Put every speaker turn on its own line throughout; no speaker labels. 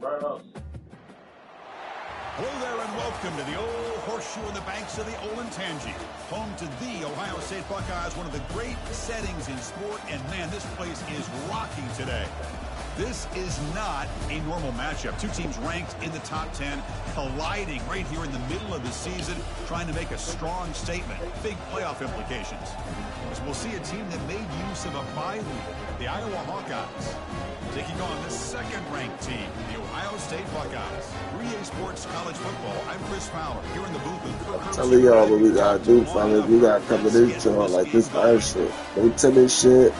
Hello there and welcome to the old horseshoe on the banks of the Olentangy, home to the Ohio State Buckeyes, one of the great settings in sport, and man, this place is rocking today. This is not a normal matchup. Two teams ranked in the top 10, colliding right here in the middle of the season, trying to make a strong statement. Big playoff implications. As we'll see a team that made use of a bye week, the Iowa Hawkeyes, taking on the second-ranked team, the Ohio State Buckeyes. 3A Sports College Football. I'm Chris Fowler, here in the booth with Kirk.
I'm telling y'all what we gotta do, fellas. We gotta cover this joint like this bad shit. Don't tell me shit.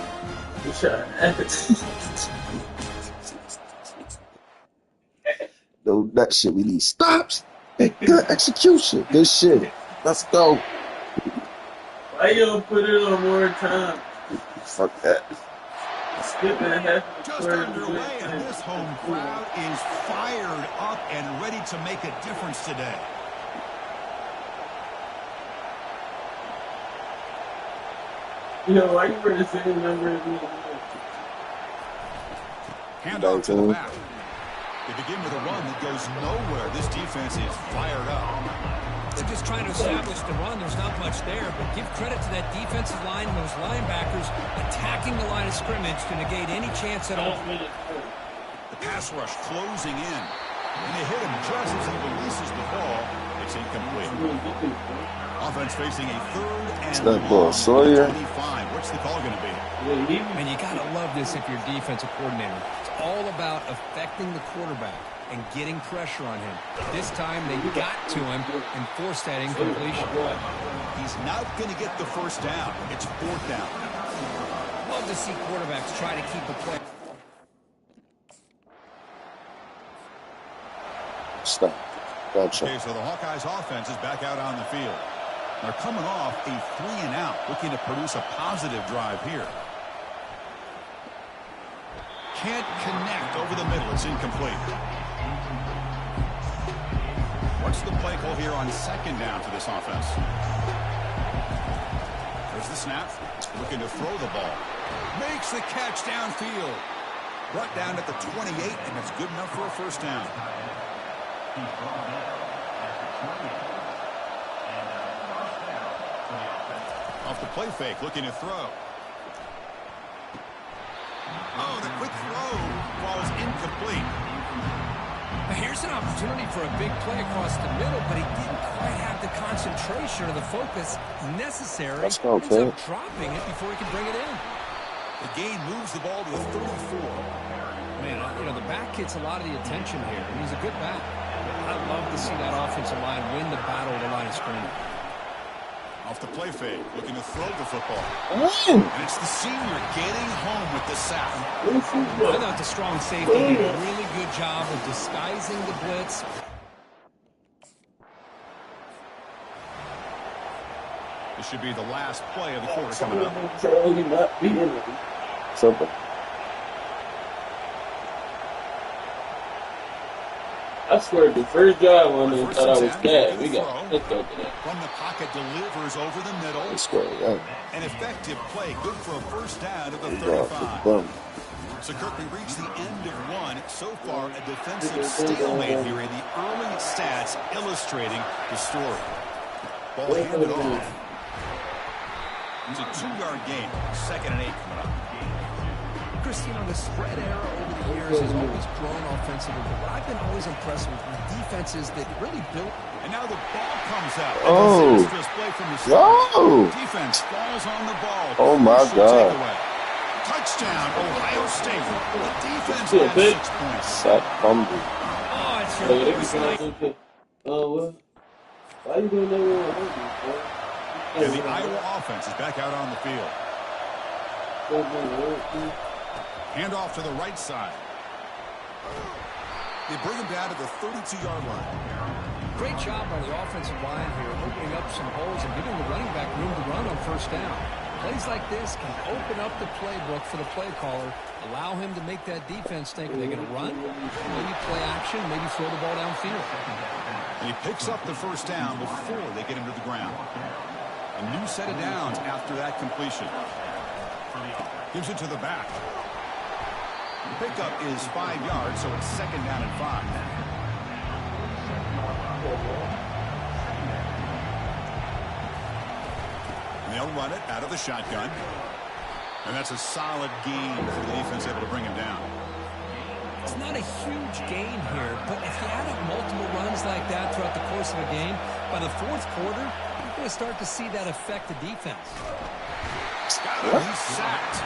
No, that shit, we need stops and good execution. Good shit. Let's go.
Why you don't put it on more time?
Fuck that.
Just underway, and this home crowd is fired up and ready to make a difference today.
You know, why you were the same number as me?
Hand off to the back. They begin with a run that goes nowhere. This defense is fired up.
They're just trying to establish the run. There's not much there, but give credit to that defensive line and those linebackers attacking the line of scrimmage to negate any chance at all.
The pass rush closing in. And they hit him just as he releases the ball. It's incomplete. Offense facing a third and long. 25. What's the call going to be?
And you got to love this if you're a defensive coordinator. It's all about affecting the quarterback and getting pressure on him. This time they got to him and forced that incompletion.
He's not going to get the first down. It's fourth down.
Love to see quarterbacks try to keep a play.
Stop. Gotcha.
Okay, so the Hawkeyes offense is back out on the field. They're coming off a 3-and-out, looking to produce a positive drive here. Can't connect over the middle. It's incomplete. What's the play call here on second down for this offense? There's the snap. Looking to throw the ball. Makes the catch downfield. Brought down at the 28, and it's good enough for a first down. Off the play fake, looking to throw. Oh, the quick throw falls incomplete.
Now here's an opportunity for a big play across the middle, but he didn't quite have the concentration or the focus necessary.
Let's go,
Ends up dropping it before he can bring it in.
The gain moves the ball to the 34.
Man, you know, the back gets a lot of the attention here. He's a good back. I love to see that offensive line win the battle of the line of scrimmage.
Off the play fake, looking to throw the football. And it's the senior getting home with the sack.
I thought the strong safety did a really good job of disguising the blitz.
This should be the last play of the quarter coming up.
Simple.
I swear, the first drive on them thought I was bad. We got hooked over that.
From the pocket, delivers over the middle. An effective play, good for a first down at the 35. So, Kirk, we reached the end of one. So far, a defensive stalemate here in the early stats illustrating the story. Ball handed off. It's a 2-yard gain. 2nd and 8 coming up.
Christine, the spread era over the years has always grown offensively, but what I've been always impressed with defenses that really built.
And now the ball comes out.
Oh.
Disastrous play from the start. Defense falls on the ball.
Oh, my God.
Touchdown, Ohio State. The defense has 6 points.
Sack fumble.
Oh, it's your
what? Why you doing that?
And the Iowa offense is back out on the field. Hand off to the right side. They bring him down to the 32-yard line.
Great job by the offensive line here, opening up some holes and giving the running back room to run on first down. Plays like this can open up the playbook for the play caller, allow him to make that defense think, are they going to run? Maybe play action, maybe throw the ball downfield.
And he picks up the first down before they get him to the ground. A new set of downs after that completion. Gives it to the back. The pickup is 5 yards, so it's 2nd down and 5. And they'll run it out of the shotgun. And that's a solid gain for the defense, able to bring him down.
It's not a huge gain here, but if you add up multiple runs like that throughout the course of a game, by the 4th quarter, you're going to start to see that affect the defense.
He's sacked.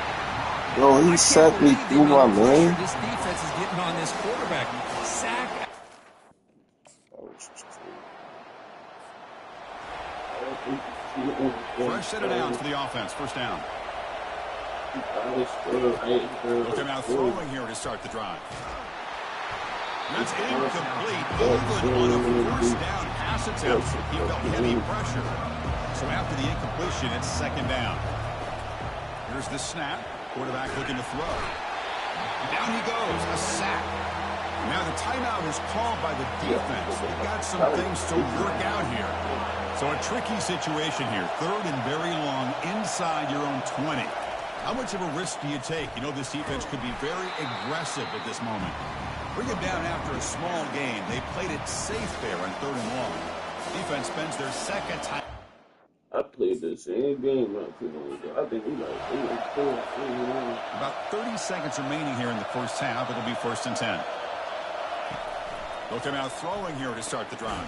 Yo, he sacked me through my man.
This defense is getting on this quarterback. Sack.
Fresh set of downs for the offense. 1st down. Look at now throwing here to start the drive. That's incomplete. Even on a 1st down pass attempt, he felt heavy pressure. So after the incompletion, it's 2nd down. Here's the snap. Quarterback looking to throw. Down he goes. A sack. Now the timeout is called by the defense. They've got some things to work out here. So a tricky situation here. 3rd and very long inside your own 20. How much of a risk do you take? You know this defense could be very aggressive at this moment. Bring them down after a small gain. They played it safe there on 3rd and long. Defense spends their 2nd time.
I played the same game not too long ago. I think we like 8-4.
About 30 seconds remaining here in the 1st half. It'll be 1st and 10. They'll come out throwing here to start the drive.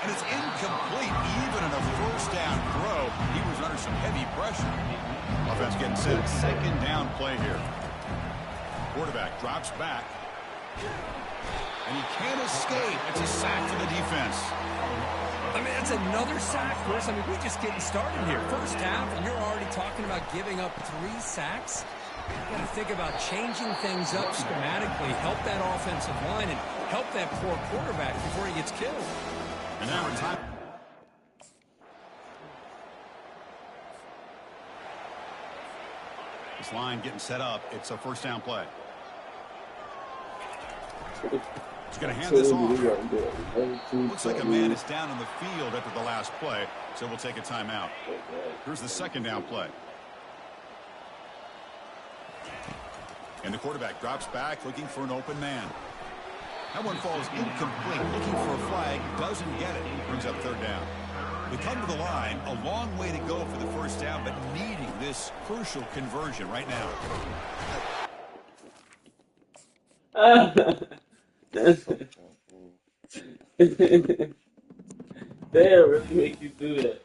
And it's incomplete. Even in a 1st down throw, he was under some heavy pressure. Offense getting set. 2nd down play here. Quarterback drops back. And he can't escape. It's a sack for the defense.
I mean, that's another sack, Chris. I mean, we're just getting started here. 1st half, and you're already talking about giving up 3 sacks. You got to think about changing things up schematically, help that offensive line, and help that poor quarterback before he gets killed.
And now it's time. This line getting set up. It's a 1st down play. He's going to hand this off. Looks like a man is down in the field after the last play, so we'll take a timeout. Here's the 2nd down play. And the quarterback drops back, looking for an open man. That one falls incomplete, looking for a flag, doesn't get it. Brings up 3rd down. We come to the line, a long way to go for the 1st down, but needing this crucial conversion right now.
They really make you do that.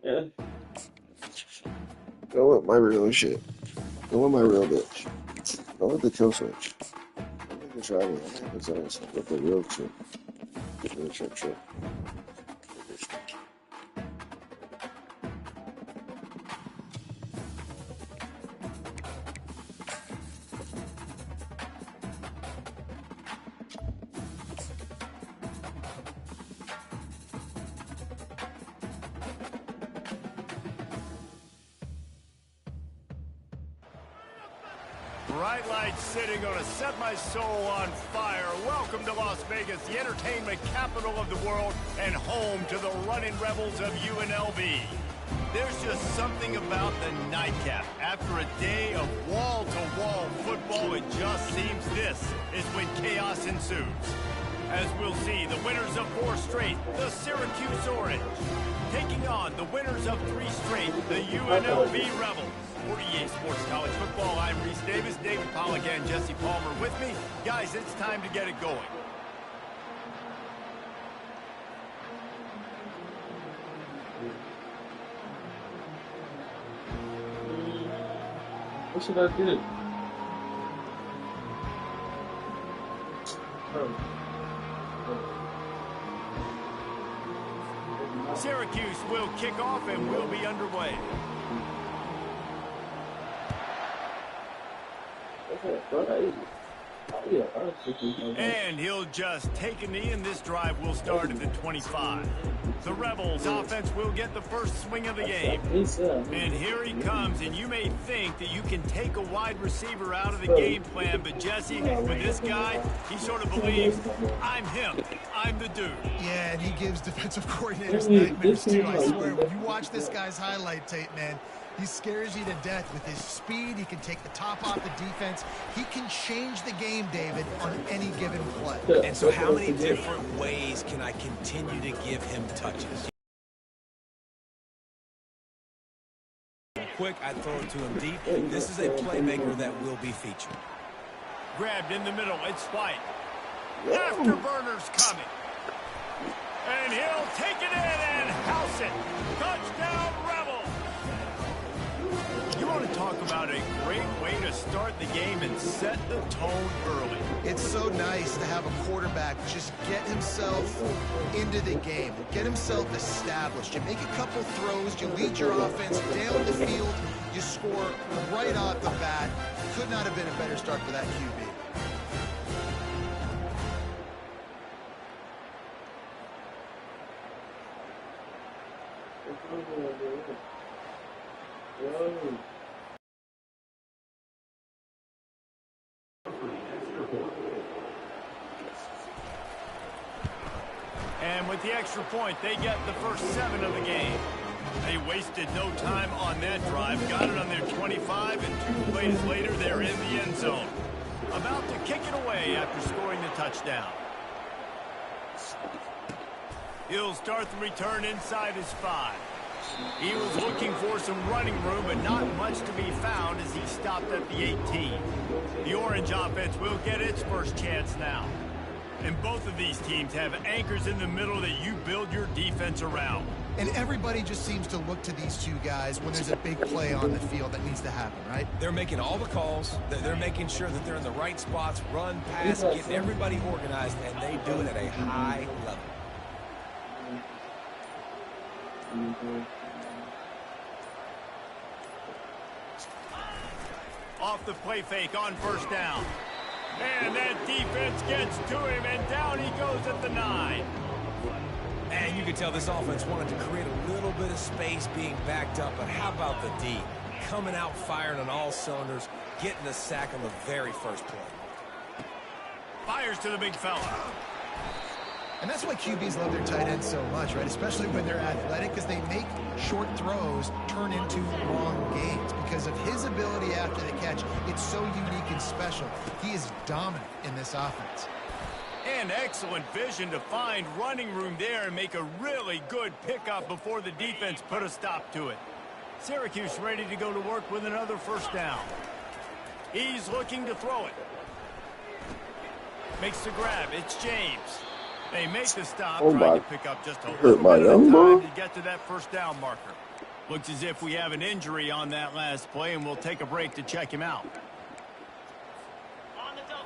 Yeah.
Go with my real shit. Go with my real bitch. Go with the kill switch. I'm gonna try it. I'm gonna try this with the real shit. The real shit.
Bright lights sitting gonna set my soul on fire. Welcome to Las Vegas, the entertainment capital of the world and home to the running rebels of UNLV. There's just something about the nightcap. After a day of wall-to-wall football, it just seems this is when chaos ensues. As we'll see, the winners of 4 straight, the Syracuse Orange, taking on the winners of 3 straight, the UNLV Rebels. For EA Sports College Football, I'm Reese Davis, David Pollack, and Jesse Palmer with me. Guys, it's time to get it going.
What should I do?
Syracuse will kick off and we'll be underway. And he'll just take a knee, and this drive will start at the 25. The Rebels offense will get the first swing of the game. And here he comes, and you may think that you can take a wide receiver out of the game plan, but Jesse, with this guy, he sort of believes, I'm him, I'm the dude.
Yeah, and he gives defensive coordinators nightmares too, I swear. When you watch this guy's highlight tape, man, he scares you to death with his speed. He can take the top off the defense. He can change the game, David, on any given play.
And so how many different ways can I continue to give him touches? Quick, I throw it to him deep. This is a playmaker that will be featured.
Grabbed in the middle. It's White. Afterburner's coming. And he'll take it in and house it. Touchdown, Rebels. You want to talk about a great way to start the game and set the tone early.
It's so nice to have a quarterback just get himself into the game, get himself established. You make a couple throws, you lead your offense down the field, you score right off the bat. Could not have been a better start for that QB.
And with the extra point, they get the first 7 of the game. They wasted no time on that drive, got it on their 25, and 2 plays later, they're in the end zone. About to kick it away after scoring the touchdown. He'll start the return inside his 5. He was looking for some running room, but not much to be found as he stopped at the 18. The Orange offense will get its first chance now. And both of these teams have anchors in the middle that you build your defense around.
And everybody just seems to look to these two guys when there's a big play on the field that needs to happen, right?
They're making all the calls. They're making sure that they're in the right spots, run, pass, getting everybody organized, and they do it at a high level.
Off the play fake on first down. And that defense gets to him, and down he goes at the 9.
And you can tell this offense wanted to create a little bit of space being backed up, but how about the D? Coming out firing on all cylinders, getting the sack on the very first play.
Fires to the big fella.
And that's why QBs love their tight ends so much, right? Especially when they're athletic, because they make short throws turn into long gains. Because of his ability after the catch, it's so unique and special. He is dominant in this offense.
And excellent vision to find running room there and make a really good pickup before the defense put a stop to it. Syracuse ready to go to work with another first down. He's looking to throw it. Makes the grab. It's James. They make the stop, trying to pick up just a little bit of time to get to that first down marker. Looks as if we have an injury on that last play, and we'll take a break to check him out.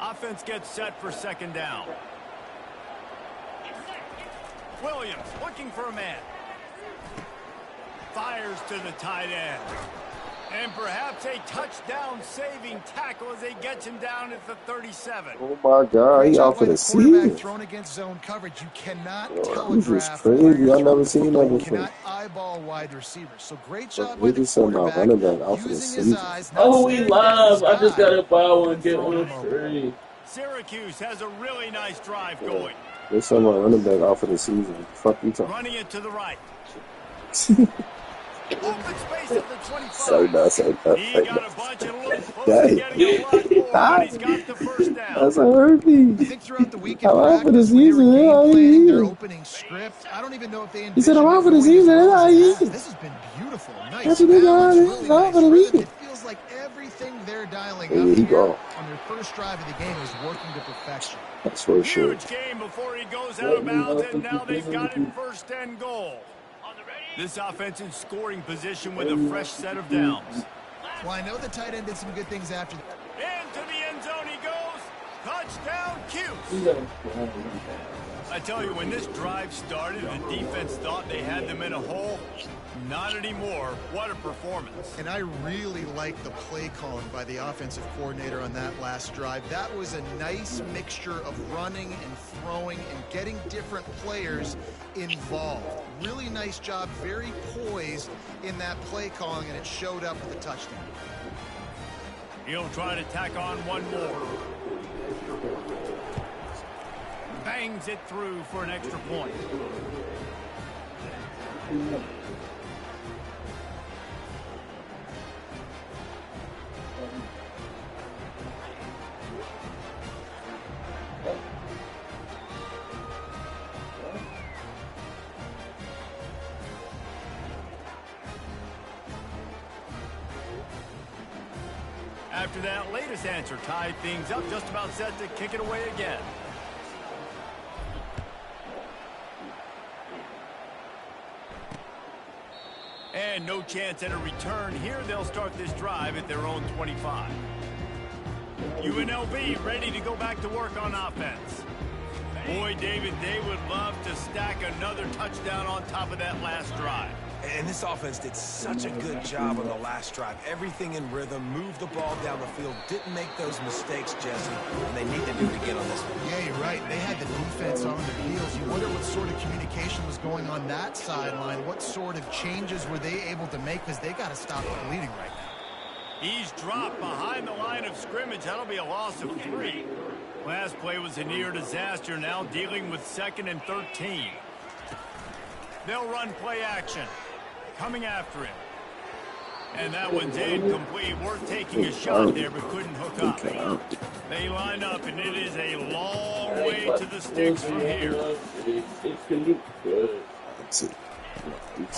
Offense gets set for second down. Williams looking for a man. Fires to the tight end. And perhaps a touchdown-saving tackle as they get him down at the 37.
Oh my God, he out for the season.
Thrown against zone coverage, you cannot
He's just crazy. I've never seen that before.
You cannot eyeball wide receivers. So great job
We
by the
just talking about running
quarterback
back out for the
using his
season.
eyes.
Oh, we live. I just got to buy one and get one free.
Syracuse has a really nice drive going.
They talking about running back out for the season. Fuck you talking.
Running it to the right. Open space at the 25.
So nice.
He got a bunch and a little close to getting a lot more, but he's got the first down.
That's a herpes.
I think throughout the weekend,
I'm out for the
practice, when they were
season.
game
Yeah,
planning
yeah.
their opening script, I don't even know if they
He said, I'm out for the
envisioned it
season.
going as well as it
Yeah.
has. This has been beautiful. Nice
That's what they
balance,
got.
really
He's out
nice
for the
rhythm.
weekend.
It feels like everything they're dialing
Here
up
he
here
go.
on their first drive of the game is working to perfection.
That's for sure.
Huge game before he goes out of bounds, and now they've got it first and goal. This offense in scoring position with a fresh set of downs.
Well, I know the tight end did some good things after that.
Into the end zone he goes. Touchdown, Syracuse. I tell you, when this drive started, the defense thought they had them in a hole. Not anymore. What a performance.
And I really like the play calling by the offensive coordinator on that last drive. That was a nice mixture of running and throwing and getting different players involved. Really nice job, very poised in that play calling, and it showed up with a touchdown.
He'll try to tack on one more. Bangs it through for an extra point. After that latest answer tied things up, just about set to kick it away again. And no chance at a return here. They'll start this drive at their own 25. UNLV ready to go back to work on offense. Boy, David, they would love to stack another touchdown on top of that last drive.
And this offense did such a good job on the last drive. Everything in rhythm, moved the ball down the field, didn't make those mistakes, Jesse, and they need to do it again on this one.
Yeah, you're right. They had the defense on their heels. You wonder what sort of communication was going on that sideline. What sort of changes were they able to make, because they got to stop the bleeding right now.
He's dropped behind the line of scrimmage. That'll be a loss of 3. Last play was a near disaster, now dealing with 2nd and 13. They'll run play action. Coming after him. And that one's incomplete. Worth taking a shot there, but couldn't hook up. They line up, and it is a long way to the sticks from here.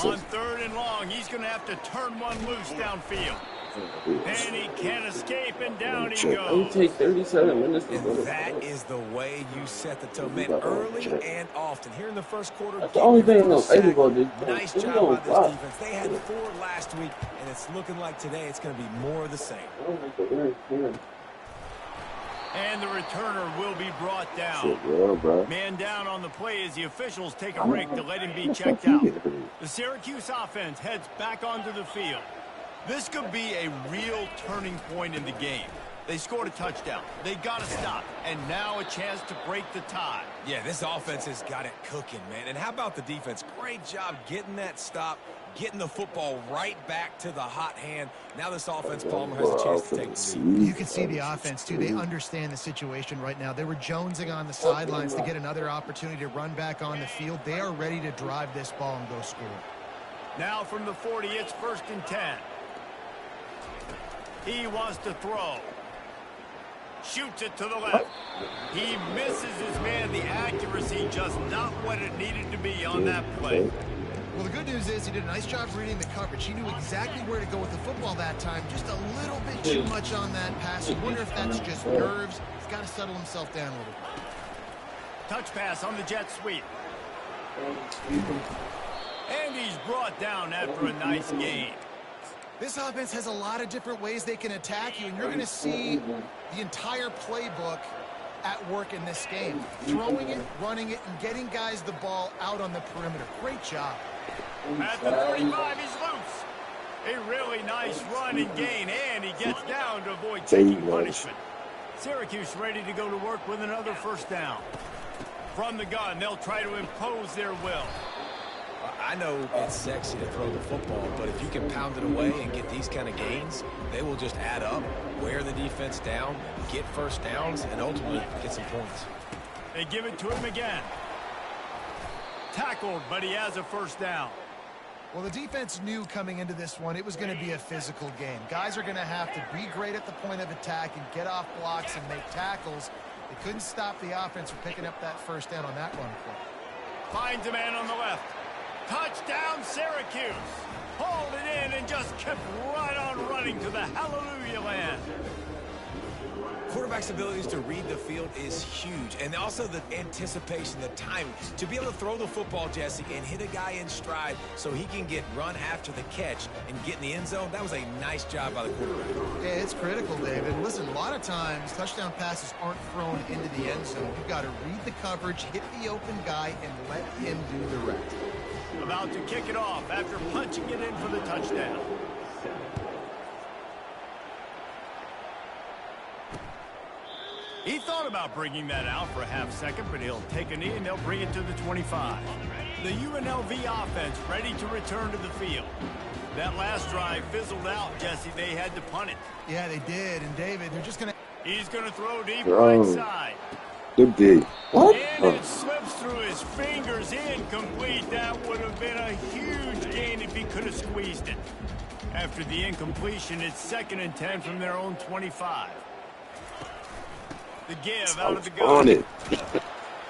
On 3rd and long, he's going to have to turn one loose downfield. And he can't escape, and down he goes.
Take 37 minutes.
And that is the way you set the tone, man, early and often. Here in the first quarter,
That's the only thing I'm able to do.
nice job by this defense. They had 4 last week, and it's looking like today it's going to be more of the same.
And the returner will be brought down. Man down on the play as the officials take a break to let him be checked out. The Syracuse offense heads back onto the field. This could be a real turning point in the game. They scored a touchdown. They got to stop. And now a chance to break the tie.
Yeah, this offense has got it cooking, man. And how about the defense? Great job getting that stop, getting the football right back to the hot hand. Now this offense, Palmer, has a chance to take the lead.
You can see the offense, too. They understand the situation right now. They were jonesing on the sidelines to get another opportunity to run back on the field. They are ready to drive this ball and go score.
Now from the 40, it's 1st and 10. He wants to throw. Shoots it to the left. He misses his man. The accuracy just not what it needed to be on that play.
Well, the good news is he did a nice job reading the coverage. He knew exactly where to go with the football that time. Just a little bit too much on that pass. You wonder if that's just nerves. He's got to settle himself down a little bit.
Touch pass on the jet sweep. And he's brought down after a nice gain.
This offense has a lot of different ways they can attack you, and you're going to see the entire playbook at work in this game. Throwing it, running it, and getting guys the ball out on the perimeter. Great job.
At the 45, he's loose. A really nice run and gain, and he gets down to avoid taking punishment. Syracuse ready to go to work with another 1st down. From the gun, they'll try to impose their will.
I know it's sexy to throw the football, but if you can pound it away and get these kind of gains, they will just add up, wear the defense down, get 1st downs, and ultimately get some points.
They give it to him again. Tackled, but he has a 1st down.
Well, the defense knew coming into this one it was going to be a physical game. Guys are going to have to be great at the point of attack and get off blocks and make tackles. They couldn't stop the offense from picking up that 1st down on that run play.
Finds a man on the left. Touchdown, Syracuse. Hauled it in and just kept right on running to the hallelujah land.
quarterback's abilities to read the field is huge. And also the anticipation, the timing. To be able to throw the football, Jesse, and hit a guy in stride so he can get run after the catch and get in the end zone, that was a nice job by the quarterback.
Yeah, it's critical, David. Listen, a lot of times touchdown passes aren't thrown into the end zone. You've got to read the coverage, hit the open guy, and let him do the rest.
About to kick it off after punching it in for the touchdown. He thought about bringing that out for a half second, but he'll take a knee and they'll bring it to the 25. The UNLV offense ready to return to the field. That last drive fizzled out, Jesse. They had to punt it.
Yeah, they did. And David, they're just going to...
He's going to throw deep right side.
Good D. What?
And it slips through his fingers, incomplete. That would have been a huge gain if he could have squeezed it. After the incompletion, it's 2nd and 10 from their own 25. The give out of the gun.
On it.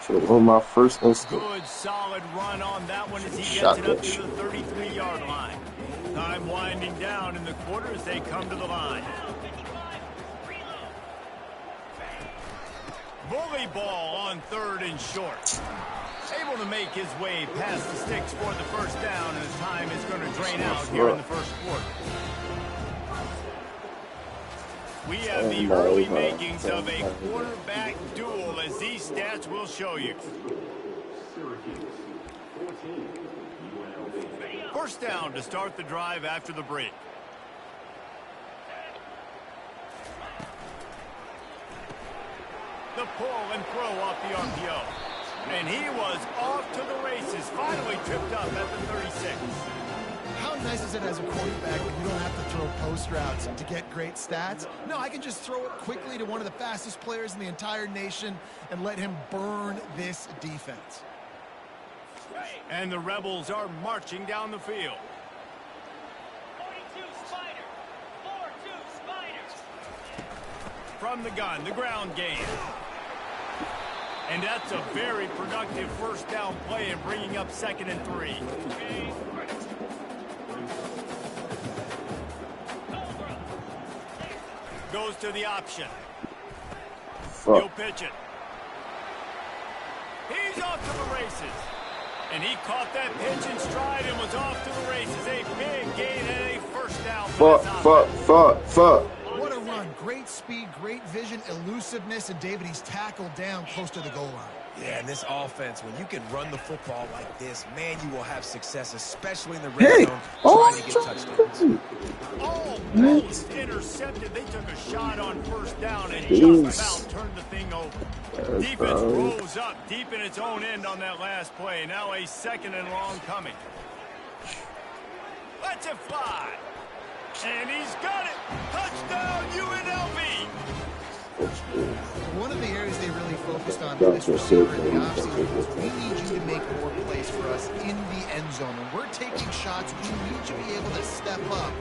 Should have won my first instant.
Good solid run on that one as he gets it up to the 33-yard line. Time winding down in the quarter as they come to the line. Bully ball on 3rd and short. Able to make his way past the sticks for the first down, and the time is going to drain out here in the first quarter. We have the early makings of a quarterback duel, as these stats will show you. First down to start the drive after the break. The pull and throw off the RPO. And he was off to the races, finally tripped up at the 36.
How nice is it as a quarterback when you don't have to throw post routes to get great stats? No, I can just throw it quickly to one of the fastest players in the entire nation and let him burn this defense.
And the Rebels are marching down the field.
42 Spider. 4-2 Spider.
From the gun, the ground game. And that's a very productive first down play and bringing up 2nd and 3. Goes to the option. He'll pitch it. He's off to the races. And he caught that pitch in stride and was off to the races. A big gain and a first down.
What a run. Great speed, great vision, elusiveness, and David, he's tackled down close to the goal line.
Yeah, and this offense, when you can run the football like this, man, you will have success, especially in the red zone, trying to get touchdowns.
Almost intercepted. They took a shot on first down and just about turned the thing over. Defense rose up deep in its own end on that last play. Now a 2nd and long coming. Lets it fly. And he's got it. Touchdown, UNLV.
One of the areas they really focused on for this receiver in the offseason was we need you to make more plays for us in the end zone. When we're taking shots, we need you to be able to step up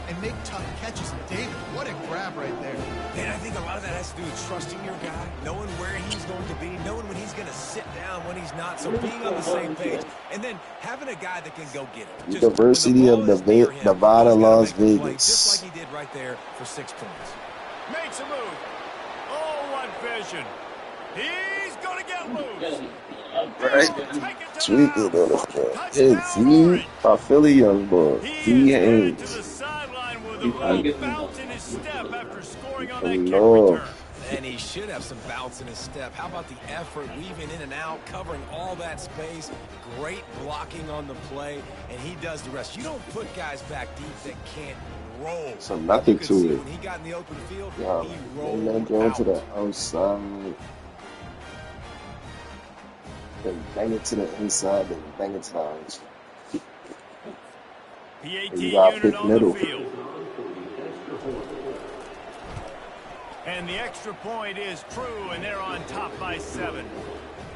and make tough catches. And David, what a grab right there.
And I think a lot of that has to do with trusting your guy, knowing where he's going to be, knowing when he's going to sit down, when he's not. So being on the same page, and then having a guy that can go get it.
University of Nevada, Las Vegas.
Just like he did right there for 6 points.
Makes a move. Oh, what vision. He's going to get loose.
Right. Sweet little it's he, a Philly young boy. He Haynes.
Bounce in his step after scoring on that kick return.
And he should have some bounce in his step. How about the effort, weaving in and out, covering all that space, great blocking on the play, and he does the rest. You don't put guys back deep that can't roll.
So nothing to it.
When he got in the open field,
he
rolled
going
out.
to the outside. Then bang it to the inside, then bang it to the outside.
PAT unit on the field. And the extra point is true, and they're on top by 7.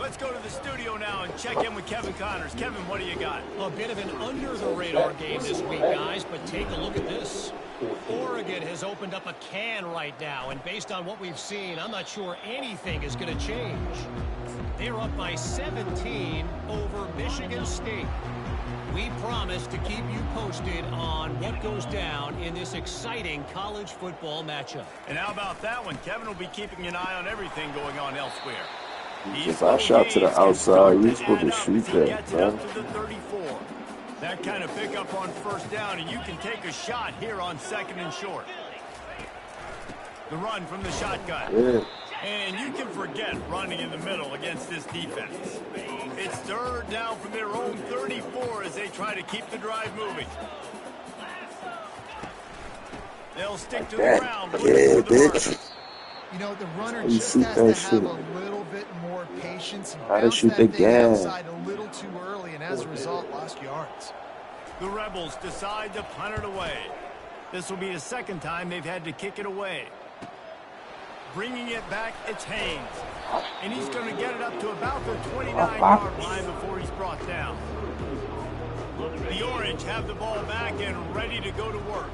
Let's go to the studio now and check in with Kevin Connors. Kevin, what do you got?
A bit of an under-the-radar game this week, guys, but take a look at this. Oregon has opened up a can right now, and based on what we've seen, I'm not sure anything is going to change. They're up by 17 over Michigan. Michigan State. We promise to keep you posted on what goes down in this exciting college football matchup.
And how about that one? Kevin will be keeping an eye on everything going on elsewhere.
If I shot to the outside, you're supposed to shoot that, bro.
That kind of pickup on first down, and you can take a shot here on 2nd and short. The run from the shotgun.
Yeah.
And you can forget running in the middle against this defense. It's 3rd down from their own 34 as they try to keep the drive moving. They'll stick to the ground.
Yeah, bitch.
You know, the runner just has to have a little bit more patience.
How to shoot the gas.
Outside a little too early, and as a result, lost yards.
The Rebels decide to punt it away. This will be the 2nd time they've had to kick it away. Bringing it back, it's Haynes. And he's going to get it up to about the 29-yard line before he's brought down. The Orange have the ball back and ready to go to work.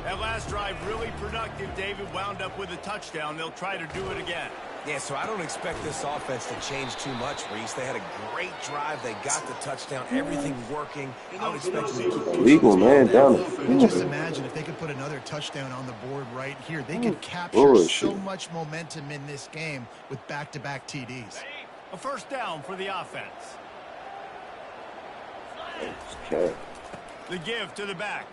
That last drive really productive. David wound up with a touchdown. They'll try to do it again.
Yeah, so I don't expect this offense to change too much, Reese. They had a great drive. They got the touchdown. Everything working. I would expect them to keep
legal man down the
field. Just imagine if they could put another touchdown on the board right here. They could capture so much momentum in this game with back-to-back TDs.
A 1st down for the offense.
Okay.
The give to the back.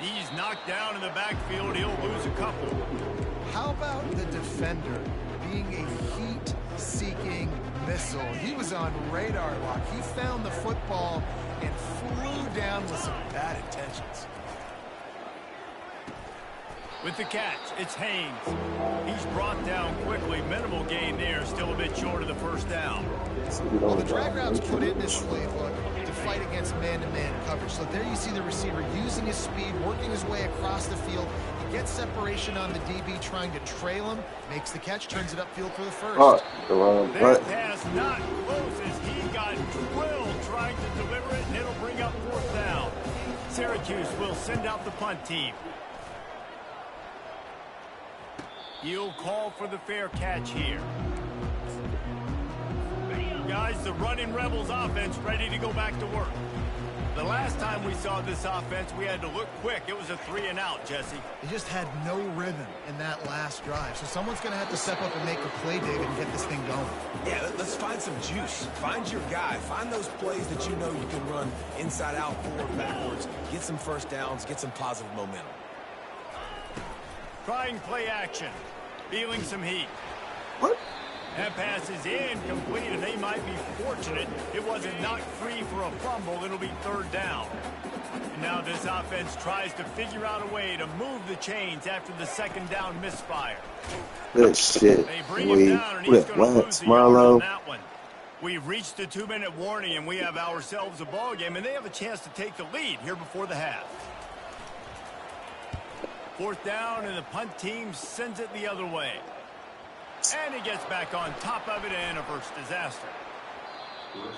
He's knocked down in the backfield. He'll lose a couple.
How about the defender being a heat-seeking missile? He was on radar lock. He found the football and flew down with some bad intentions.
With the catch, it's Haynes. He's brought down quickly. Minimal gain there, still a bit short of the 1st down.
Well, the drag routes put in this playbook to fight against man-to-man coverage. So there you see the receiver using his speed, working his way across the field. He gets separation on the DB, trying to trail him, makes the catch, turns it upfield for the 1st.
That pass not close as he got drilled trying to deliver it, and it'll bring up 4th down. Syracuse will send out the punt team. He'll call for the fair catch here. Guys, the running Rebels offense ready to go back to work. The last time we saw this offense, we had to look quick. It was a 3-and-out, Jesse.
They just had no rhythm in that last drive. So someone's going to have to step up and make a play, David, and get this thing going.
Yeah, let's find some juice. Find your guy. Find those plays that you know you can run inside out, forward, backwards. Get some 1st downs. Get some positive momentum.
Trying play action. Feeling some heat.
What?
That pass is incomplete, and they might be fortunate it wasn't knocked free for a fumble. It'll be 3rd down. And now this offense tries to figure out a way to move the chains after the 2nd down misfire.
Good shit.
They bring him down, and he's going to lose the yard on that one. We've reached the 2-minute warning, and we have ourselves a ball game, and they have a chance to take the lead here before the half. 4th down, and the punt team sends it the other way. And he gets back on top of it and averts disaster.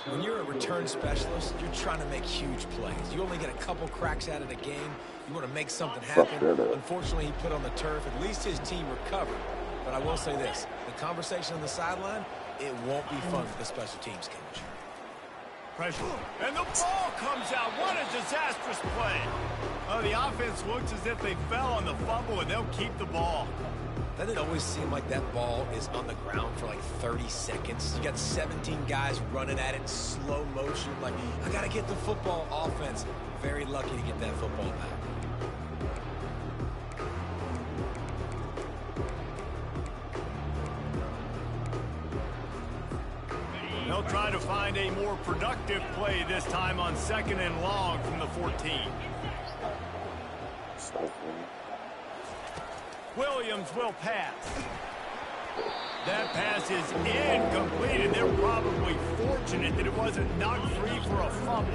When you're a return specialist, you're trying to make huge plays. You only get a couple cracks at it a game. You want to make something happen. Unfortunately, he put on the turf. At least his team recovered. But I will say this. The conversation on the sideline, it won't be fun for the special teams coach.
Pressure. And the ball comes out. What a disastrous play. The offense looks as if they fell on the fumble, and they'll keep the ball.
Doesn't it always seem like that ball is on the ground for like 30 seconds? You got 17 guys running at it in slow motion. Like, I got to get the football. Offense, very lucky to get that football back.
They'll try to find a more productive play this time on 2nd and long from the 14. Williams will pass. That pass is incomplete, and they're probably fortunate that it wasn't knocked free for a fumble.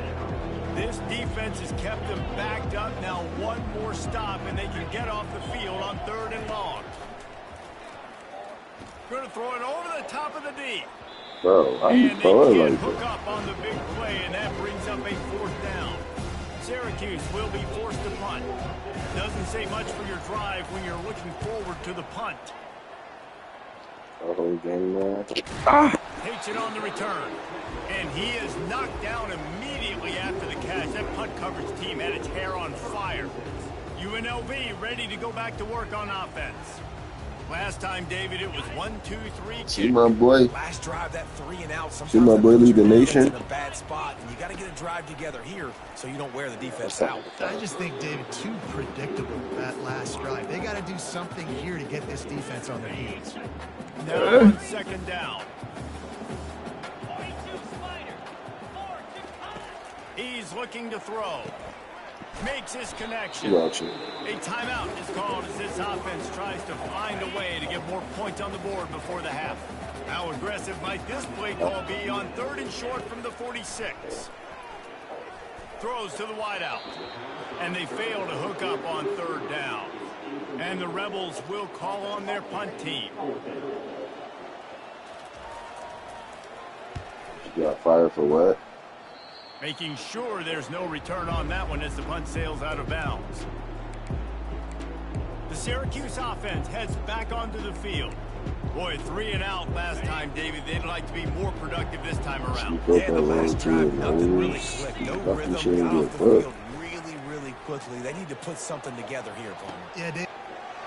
This defense has kept them backed up. Now one more stop, and they can get off the field on 3rd and long. Going to throw it over the top of the D.
Bro,
and they can't hook up on the big play, and that brings up a 4th down. Syracuse will be forced to punt. Doesn't say much for your drive when you're looking forward to the punt. takes it on the return. And he is knocked down immediately after the catch. That punt coverage team had its hair on fire. UNLV ready to go back to work on offense. Last time, David, it was 1, 2, 3.
See my boy.
Last drive, that 3 and out.
See my boy lead the nation.
In a bad spot, and you got to get a drive together here so you don't wear the defense out.
I just think, David, too predictable that last drive. They got to do something here to get this defense on their heels.
Now on second down.
42 Spider. 4 to Katty.
He's looking to throw. Makes his connection.
Gotcha.
A timeout is called as this offense tries to find a way to get more points on the board before the half. How aggressive might this play call be on 3rd and short from the 46? Throws to the wideout. And they fail to hook up on 3rd down. And the Rebels will call on their punt team.
You got fired for what?
Making sure there's no return on that one as the punt sails out of bounds. The Syracuse offense heads back onto the field. Boy, 3 and out last time, David. They'd like to be more productive this time around.
Yeah, the last drive, nothing really clicked. No rhythm, got off the field really quickly. They need to put something together here, Palmer.
Yeah, Dave.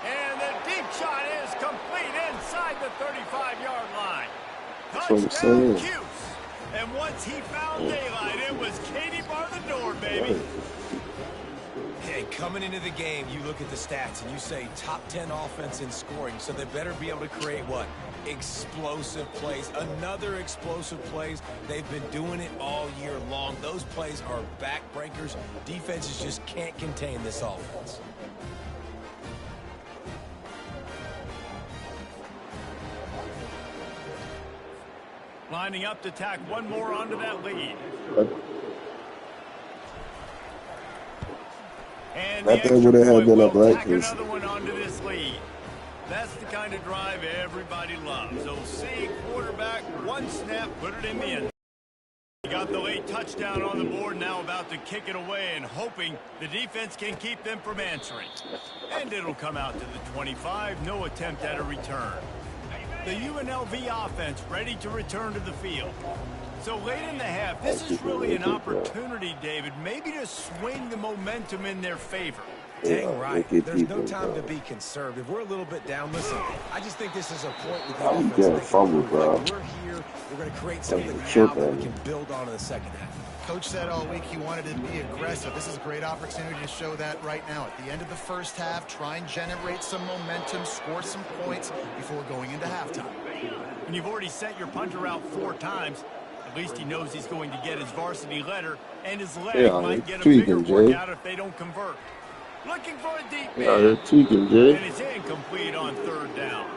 And the deep shot is complete inside the 35-yard line.
That's what I'm
Touchdown,
saying.
Cuse. And once he found daylight, it was Katty bar the door, baby.
Hey, coming into the game, you look at the stats and you say top 10 offense in scoring, so they better be able to create what? Explosive plays. Another explosive plays. They've been doing it all year long. Those plays are backbreakers. Defenses just can't contain this offense.
Lining up to tack one more onto that lead. And the extra
would have had
point
been a
will tack
breakfast.
another one onto this lead. That's the kind of drive everybody loves. So see quarterback, one snap, put it in the end. He got the late touchdown on the board, now about to kick it away and hoping the defense can keep them from answering. And it'll come out to the 25, no attempt at a return. The UNLV offense ready to return to the field. So late in the half, this is really an opportunity, David, maybe to swing the momentum in their favor.
Dang right. There's no time to be conservative. We're a little bit down. Listen, I just think this is a point with the offense.
getting fumbled, bro.
Like, we're here. We're going to create something now that we can build on in the second half.
Coach said all week he wanted to be aggressive. This is a great opportunity to show that right now. At the end of the first half, try and generate some momentum, score some points before going into halftime.
And you've already sent your punter out 4 times. At least he knows he's going to get his varsity letter, and his leg might get a bigger workout if they don't convert. Looking for a deep man. And it's incomplete on 3rd down.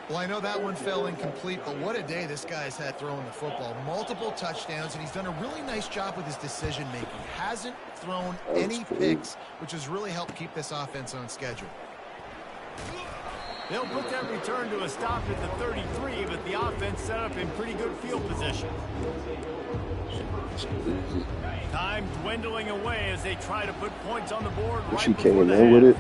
Well, I know that one fell incomplete, but what a day this guy's had throwing the football. Multiple touchdowns, and he's done a really nice job with his decision-making. Hasn't thrown any picks, which has really helped keep this offense on schedule.
They'll put that return to a stop at the 33, but the offense set up in pretty good field position. Time dwindling away as they try to put points on the board right before the half.
With it.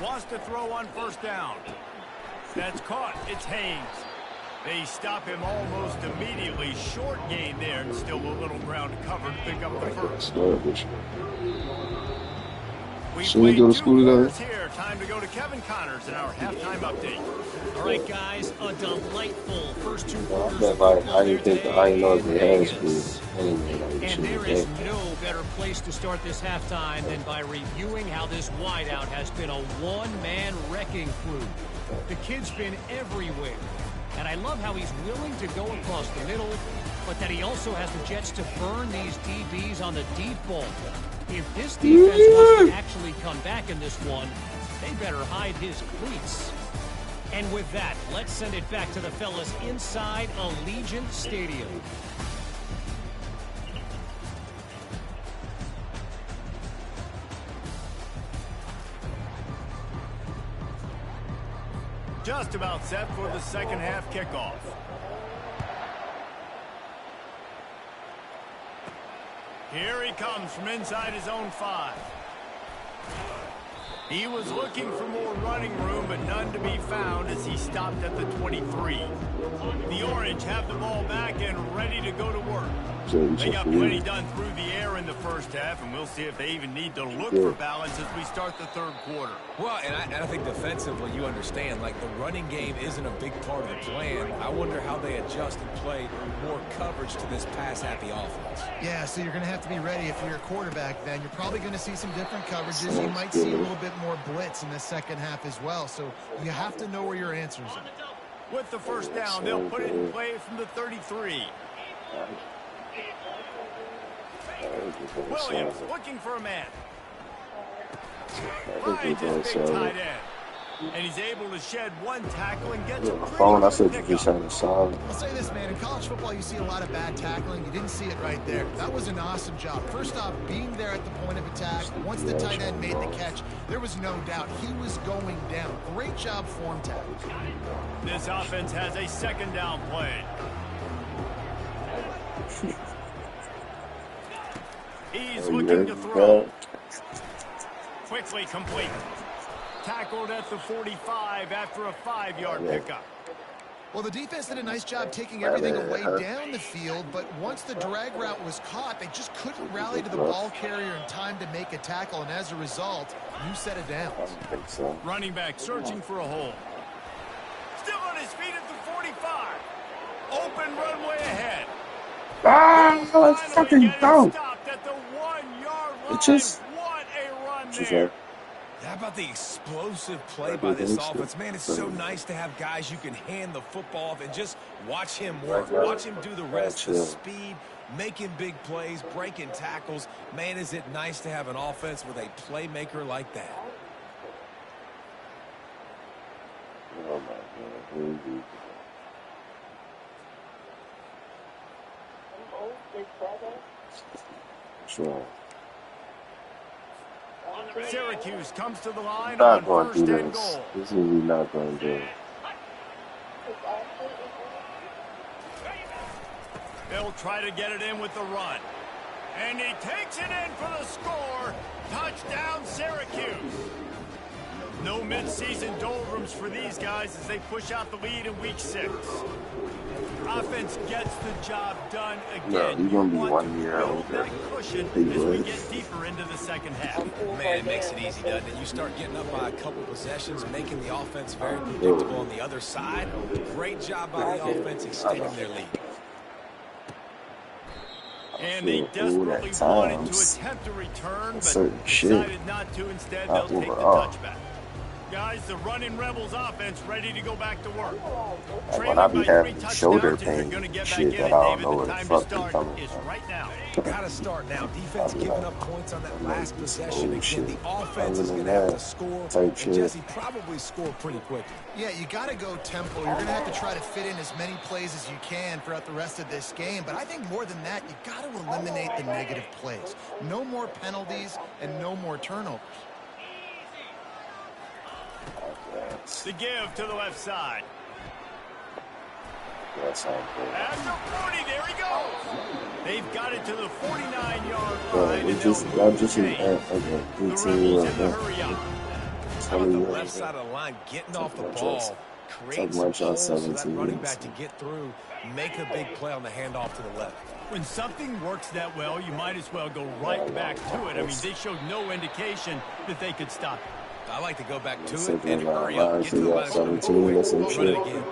Wants to throw on 1st down. That's caught. It's Haynes. They stop him almost immediately. Short gain there, and still a little ground to cover to pick up the first. We played 2 quarters here. Time to go to Kevin Connors in our halftime update.
All right, guys, a delightful first 2 quarters.
I didn't think the Iron Dogs would have
And there is no better place to start this halftime than by reviewing how this wideout has been a one-man wrecking crew. The kid's been everywhere, and I love how he's willing to go across the middle, but that he also has the jets to burn these DBs on the deep ball. If this defense wants to actually come back in this one, they better hide his cleats. And with that, let's send it back to the fellas inside Allegiant Stadium.
Just about set for the second half kickoff. Here he comes from inside his own 5. He was looking for more running room, but none to be found as he stopped at the 23. The Orange have the ball back and ready to go to work. They got plenty done through the air in the first half, and we'll see if they even need to look for balance as we start the third quarter.
Well, and I think defensively, you understand, like the running game isn't a big part of the plan. I wonder how they adjust and play more coverage to this pass-happy offense.
Yeah, so you're going to have to be ready if you're a quarterback then. You're probably going to see some different coverages. You might see a little bit more blitz in the second half as well, so you have to know where your answers are.
With the first down, they'll put it in play from the 33. Williams looking for a man. Finds his big tight end. And he's able to shed one tackle and gets a pretty good pickup.
I'll say this, man. In college football, you see a lot of bad tackling. You didn't see it right there. That was an awesome job. First off, being there at the point of attack. Once the tight end made the catch, there was no doubt he was going down. Great job form tackle.
This offense has a second down play. He's looking to throw. Quickly complete. Tackled at the 45 after a 5-yard pickup.
Well, the defense did a nice job taking everything away down the field, but once the drag route was caught, they just couldn't rally to the ball carrier in time to make a tackle, and as a result, you set it down.
Running back searching for a hole. Still on his feet at the 45. Open runway ahead.
Let's fucking go.
Stopped at the 1-yard line.
It just,
what a run there.
How about the explosive play by this offense? Man, it's so nice to have guys you can hand the football off and just watch him work. Watch him do the rest. The speed, making big plays, breaking tackles. Man, is it nice to have an offense with a playmaker like that.
Oh, my God. Sure.
Syracuse comes to the line
Not
on
going to
first
do
and
this.
goal.
This is really not going to do it.
They'll try to get it in with the run. And he takes it in for the score. Touchdown, Syracuse. No mid-season doldrums for these guys as they push out the lead in week 6. Offense gets the job done again.
No, he's going to be 1 year older.
That cushion as we get deeper into the second half.
Man, it makes it easy, doesn't it? You start getting up by a couple possessions, making the offense very predictable on the other side. Great job by the offense extending their lead.
And they desperately wanted to attempt a return, but decided not to. Instead, they'll take the touchback. Guys, the running Rebels offense ready to go back to work.
When I be having shoulder pain, shit that I don't know where the fuck they coming from.
Right now.
Gotta start now. Defense giving up points on that last possession. Again, the offense is going to have to score. And Jesse probably score pretty quickly.
Yeah, you got to go tempo. You're going to have to try to fit in as many plays as you can throughout the rest of this game. But I think more than that, you got to eliminate the negative plays. No more penalties and no more turnovers.
The give to the left side. After 40, there he goes. They've got it to the 49-yard line, and they'll move the chains. The Rebels in the hurry up.
How about the left side of the line getting off the ball, create some holes for that running back to get through, make a big play on the handoff to the left.
When something works that well, you might as well go right back to it. I mean, they showed no indication that they could stop it.
I like to go back to it and hurry up. Get to the line.
17 or some
Run
shit.
it again.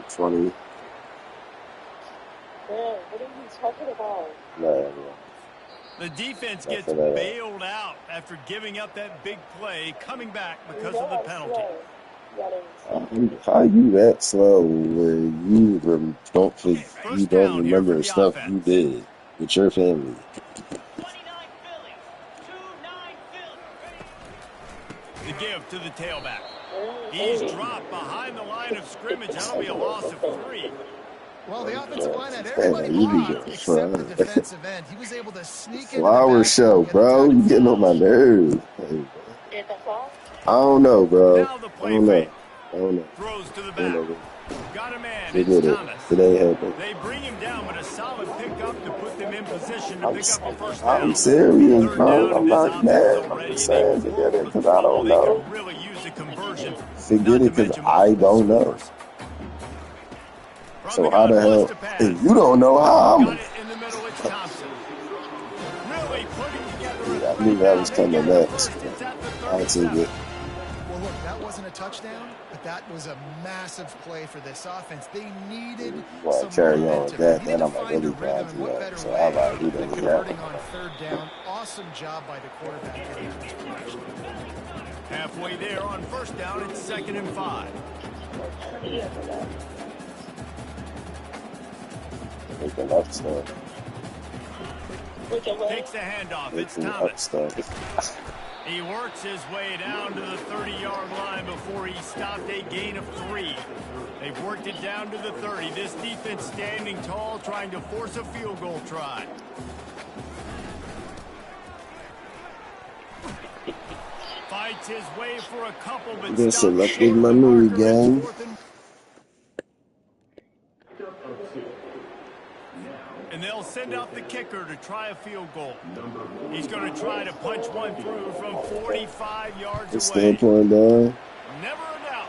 20.
What are you talking about?
No.
The defense gets bailed out after giving up that big play, coming back because of the penalty.
How you that slow where you don't remember stuff you did with your family?
The give to the tailback. He's dropped behind the line of scrimmage. That'll be a loss of 3.
Well, the offensive line had everybody blocked except the defensive end. He was able to sneak in.
Flower show, bro. You getting on my nerves. I don't know, bro.
Now the play fake.
I don't know.
Throws to the back. Got a man.
They
It's
did it.
Thomas.
It ain't helping.
They bring him down, but a solid pickup to put them in position to pick up a first
I'm
down.
serious,
Third
bro.
down,
I'm
and this
not
offense is
mad. I'm
already
just
in a
saying forget it
world of
because I
trouble.
don't
They
know.
could really use the conversion.
Forget
Not
it
to
because
mention
I
multiple
don't know.
scores. From
So
the
how
gun,
the
wants
hell?
to pass.
If you don't know how I'm
Got it in the middle. It's Thompson. Really putting together a
I
threat
knew that
now.
was
They
coming
get the
next.
first. It's at the
I'll take
37.
it.
Well, look, that wasn't a touchdown, but that was a massive play for this offense. They needed
Well,
some
carry on with
momentum.
that,
They
then
needed to
I'm
find a
really
rhythm,
glad
and
you
what
up.
better
So
way
I'm like, we
than
done did
converting
that.
on third down. Awesome job by the quarterback getting out this progression.
Halfway there on first down. It's 2nd and 5.
Making up stuff.
Takes the handoff. It's
Making up
Thomas.
stuff.
He works his way down to the 30-yard line before he stopped a gain of 3. They've worked it down to the 30. This defense standing tall, trying to force a field goal try. Fights his way for a couple, but
The
stops short
selective
of the
memory
marker. It's
game.
4th and they'll send out the kicker to try a field goal. He's going to try to punch one through from 45 yards
It's
away.
still pouring down.
Never a doubt.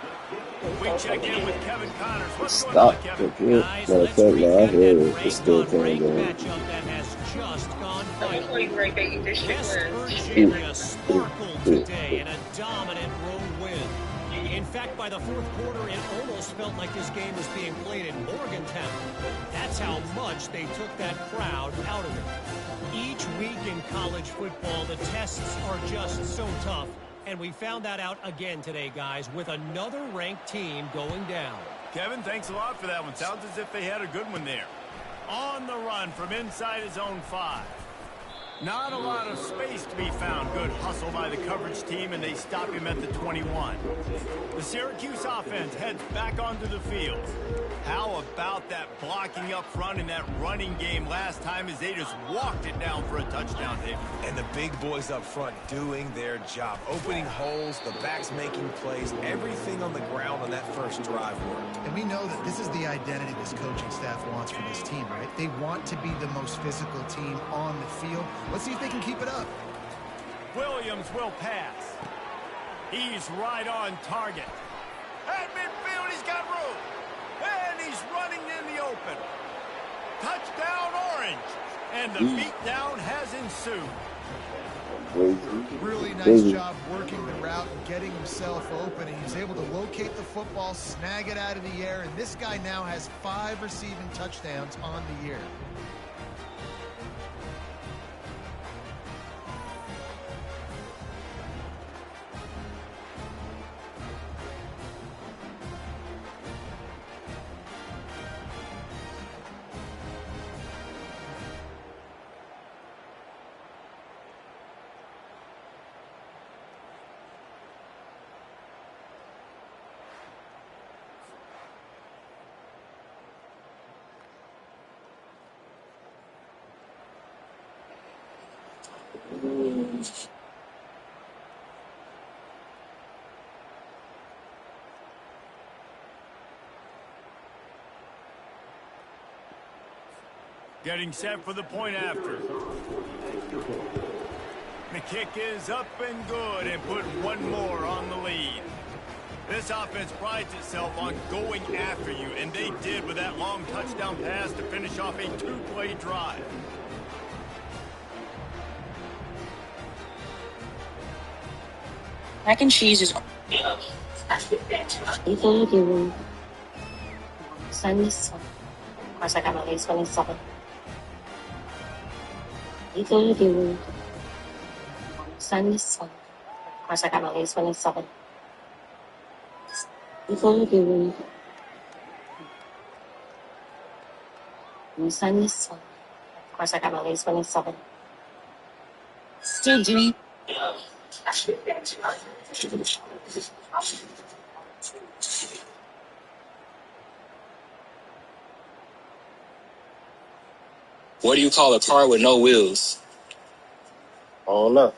We check in with Kevin Connors. What's going
Stop.
on, Kevin?
Guys,
Matter of
let's
fact, now I
recap
heard
that
it. It's still pouring
ranked-on-ranked
down.
matchup that has just gone
I'm
final.
going right there. This shit
West
wins.
Virginia sparkled today in a dominant road win. In fact, by the fourth quarter, it almost felt like this game was being played in Morgantown. That's how much they took that crowd out of it. Each week in college football, the tests are just so tough. And we found that out again today, guys, with another ranked team going down.
Kevin, thanks a lot for that one. Sounds as if they had a good one there. On the run from inside his own 5. Not a lot of space to be found. Good hustle by the coverage team, and they stop him at the 21. The Syracuse offense heads back onto the field. How about that blocking up front in that running game last time as they just walked it down for a touchdown, David?
And the big boys up front doing their job. Opening holes, the backs making plays, everything on the ground on that first drive worked.
And we know that this is the identity this coaching staff wants for this team, right? They want to be the most physical team on the field. Let's see if they can keep it up.
Williams will pass. He's right on target. At midfield, he's got room. And he's running in the open. Touchdown, Orange. And the beatdown has ensued.
Really nice job working the route and getting himself open. And he was able to locate the football, snag it out of the air. And this guy now has 5 receiving touchdowns on the year.
Getting set for the point after. The kick is up and good and put one more on the lead. This offense prides itself on going after you, and they did with that long touchdown pass to finish off a 2-play drive.
Mac and cheese is. Send this one. Of course, I got my legs 27. Send this one. Of course, I got my legs 27. Send this one. Of course, I got my legs 27. Still doing.
What do you call a car with no wheels?
I don't know.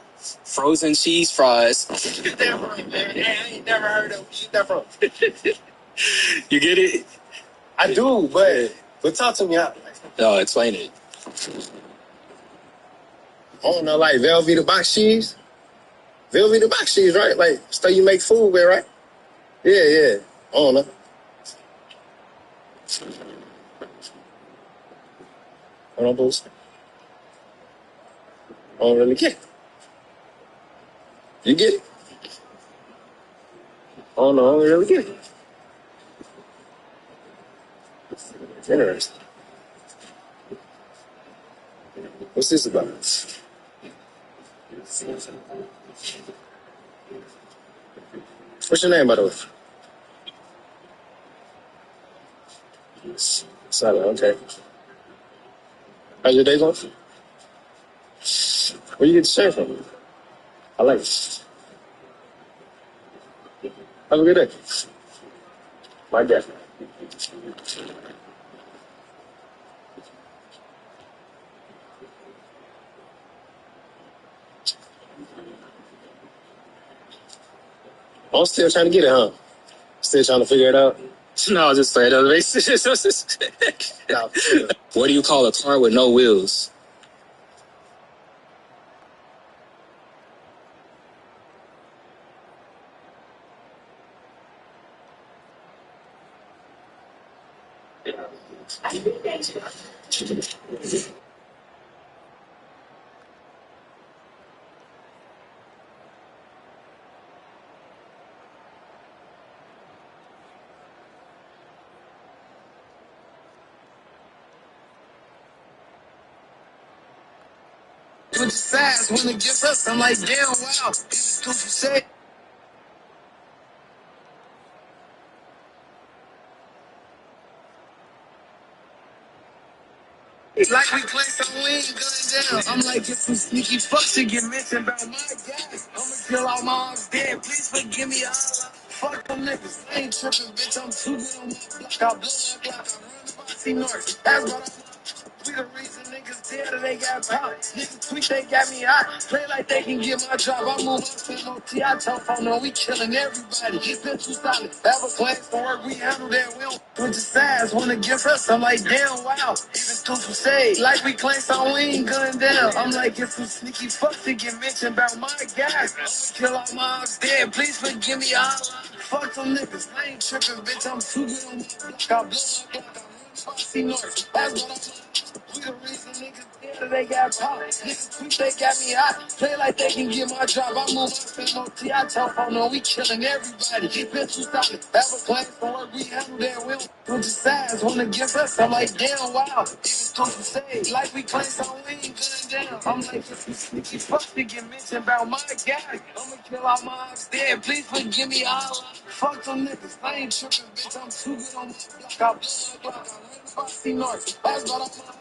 Frozen cheese fries.
Get that from, man. I ain't never heard of. Where you get that from?
You get it?
I do, but talk to me.
No, explain it.
I don't know, like Velveeta box cheese. Velveeta box cheese, right? Like stuff you make food with, right? Yeah. I don't know. I don't boost. I don't really get it. You get it? I don't know. I don't really get it. It's interesting. What's this about? What's your name, by the way? Simon, okay. How's your day going? Where you get the shirt from? I like it. Have a good day. My dad. I'm still trying to get it, huh? Still trying to figure it out.
No, just play it.
No.
What do you call a car with no wheels?
With the size, when it gets us, I'm like, damn, wow. It's too say. Like we play some wing gun down. I'm like, get some sneaky fucks to get mentioned about my guys. I'ma kill all my arms dead. Please forgive me all. Fuck them niggas. I ain't tripping, bitch. I'm too good on my block. I blow my block. I run the bossy north. That's what I'm. We the reason niggas dead, they got power. Niggas tweet, they got me hot. Play like they can get my job. I move up to OT. I telephone, no, we killing everybody. Been too solid. Have a plan for work, we handle that. We don't put the size. When it gets us, I'm like, damn, wow. Even two for say, like we claim some, we ain't gunning down. I'm like, get some sneaky fucks to get mentioned about my guys. I'ma kill all my ops dead. Please forgive me all. Fuck them niggas. I ain't tripping, bitch. I'm too good on my block. I blow my block. I run Bossy North. That's what I'm. We the reason niggas dead, they got power. Niggas tweet, they got me hot. Play like they can get my job. I move up MOT. I telephone, no, we killing everybody. Been too solid. Have a plan for work, we handle that. We don't put the size. When it gets us, I'm like, damn, wow. Even two for say, like we claim some, we ain't gunning down. I'm like, get some sneaky fucks to get mentioned about my guys. I'ma kill all my ops dead. Please forgive me all. Fuck them niggas. I ain't tripping, bitch. I'm too good on my block. I blow my block. I run Bossy North. That's what I'm.